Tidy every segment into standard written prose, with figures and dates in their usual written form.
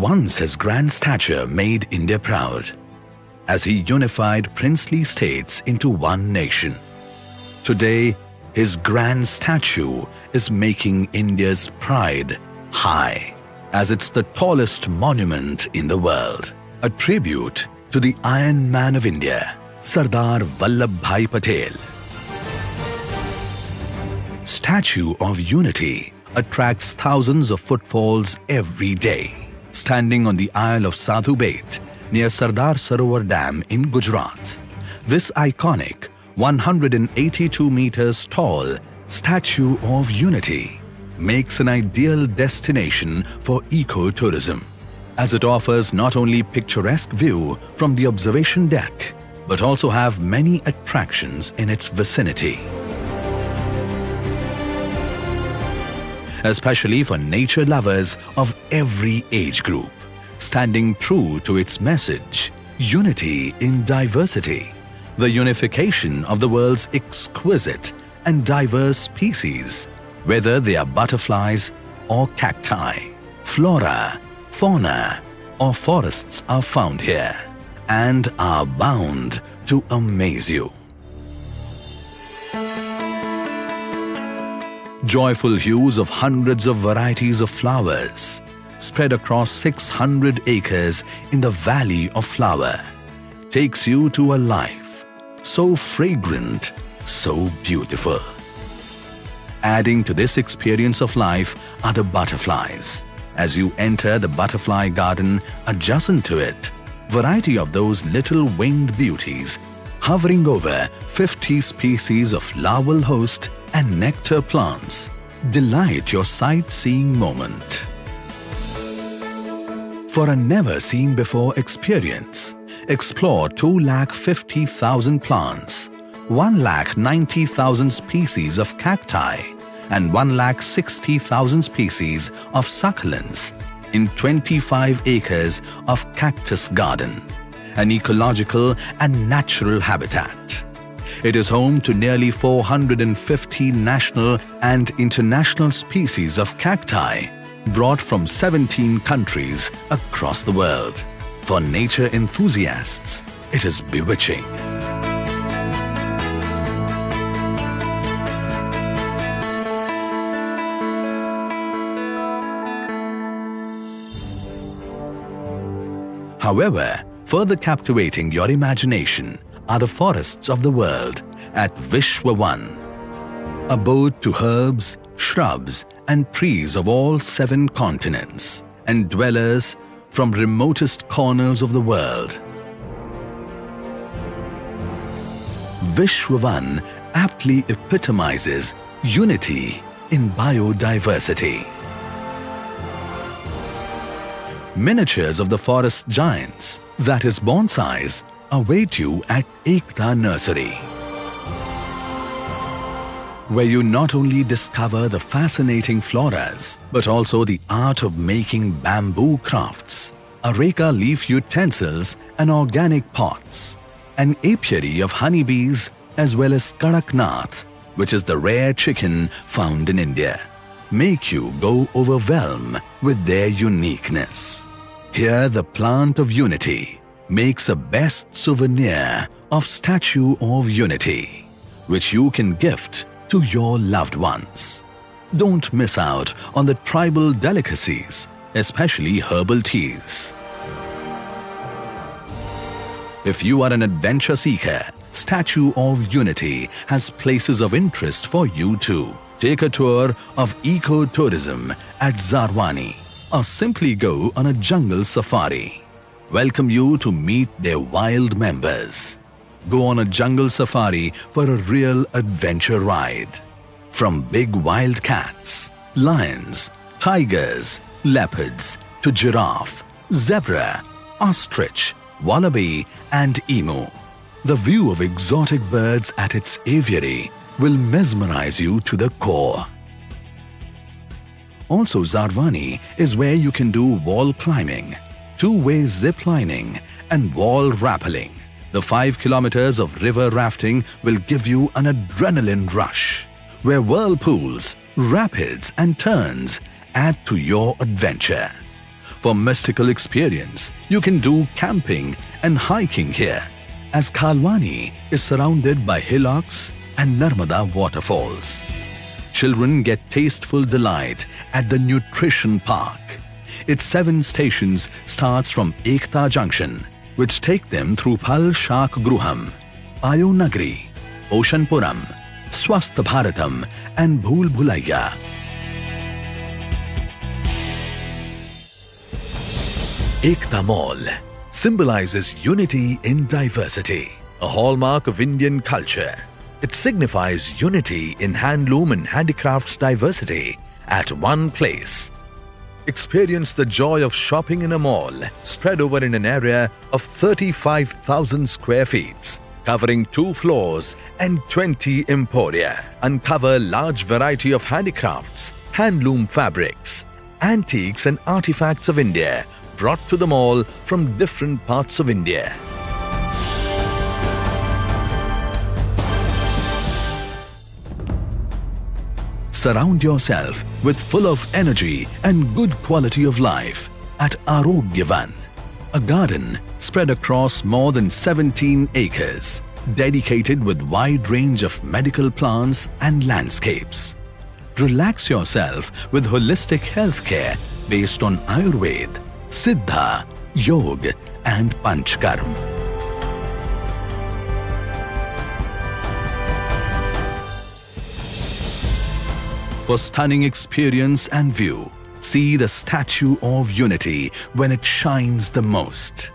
Once his grand stature made India proud, as he unified princely states into one nation. Today, his grand statue is making India's pride high, as it's the tallest monument in the world, a tribute to the Iron Man of India, Sardar Vallabhbhai Patel. Statue of Unity attracts thousands of footfalls every day. Standing on the Isle of Sadhu Bait near Sardar Sarovar Dam in Gujarat, this iconic 182 meters tall Statue of Unity makes an ideal destination for ecotourism, as it offers not only picturesque view from the observation deck, but also have many attractions in its vicinity. Especially for nature lovers of every age group, standing true to its message, unity in diversity, the unification of the world's exquisite and diverse species, whether they are butterflies or cacti, flora, fauna, or forests are found here and are bound to amaze you. Joyful hues of hundreds of varieties of flowers spread across 600 acres in the Valley of Flower takes you to a life so fragrant, so beautiful. Adding to this experience of life are the butterflies. As you enter the butterfly garden adjacent to it, variety of those little winged beauties hovering over 50 species of larval host and nectar plants delight your sightseeing moment. For a never-seen-before experience, explore 250,000 plants, 190,000 species of cacti, and 160,000 species of succulents in 25 acres of cactus garden, an ecological and natural habitat. It is home to nearly 450 national and international species of cacti brought from 17 countries across the world. For nature enthusiasts, it is bewitching. However, further captivating your imagination are the forests of the world at Vishwavan, abode to herbs, shrubs, and trees of all 7 continents, and dwellers from remotest corners of the world. Vishwavan aptly epitomizes unity in biodiversity. Miniatures of the forest giants, that is bonsais, await you at Ekta Nursery, where you not only discover the fascinating floras, but also the art of making bamboo crafts, areca leaf utensils and organic pots, an apiary of honeybees, as well as kadaknath, which is the rare chicken found in India, make you go overwhelmed with their uniqueness. Here the plant of unity makes a best souvenir of Statue of Unity, which you can gift to your loved ones. Don't miss out on the tribal delicacies, especially herbal teas. If you are an adventure seeker, Statue of Unity has places of interest for you too. Take a tour of ecotourism at Zarwani, or simply go on a jungle safari. Welcome you to meet their wild members. Go on a jungle safari for a real adventure ride. From big wild cats, lions, tigers, leopards, to giraffe, zebra, ostrich, wallaby, and emu. The view of exotic birds at its aviary will mesmerize you to the core. Also, Zarwani is where you can do wall climbing, two-way zip lining, and wall rappelling. The 5 kilometers of river rafting will give you an adrenaline rush, where whirlpools, rapids, and turns add to your adventure. For mystical experience, you can do camping and hiking here, as Khalwani is surrounded by hillocks and Narmada waterfalls. Children get tasteful delight at the Nutrition Park. Its 7 stations starts from Ekta Junction, which take them through Phal Shak Gruham, Payo Nagri, Oshanpuram, Swasth Bharatam and Bhul Bhulaiya. Ekta Mall symbolizes unity in diversity, a hallmark of Indian culture. It signifies unity in handloom and handicrafts diversity at one place. Experience the joy of shopping in a mall spread over in an area of 35,000 square feet, covering 2 floors and 20 emporia. Uncover large variety of handicrafts, handloom fabrics, antiques and artifacts of India brought to the mall from different parts of India. Surround yourself with full of energy and good quality of life at Arogyavan, a garden spread across more than 17 acres, dedicated with wide range of medical plants and landscapes. Relax yourself with holistic healthcare based on Ayurveda, Siddha, Yoga and Panchkarma. For stunning experience and view, see the Statue of Unity when it shines the most.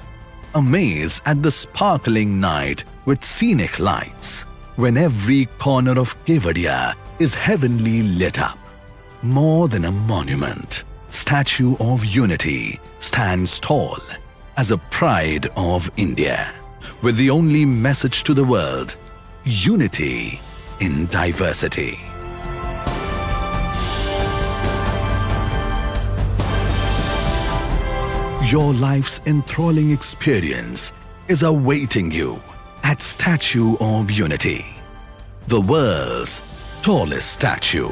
Amaze at the sparkling night with scenic lights, when every corner of Kevadia is heavenly lit up. More than a monument, Statue of Unity stands tall as a pride of India, with the only message to the world: unity in diversity. Your life's enthralling experience is awaiting you at Statue of Unity, the world's tallest statue.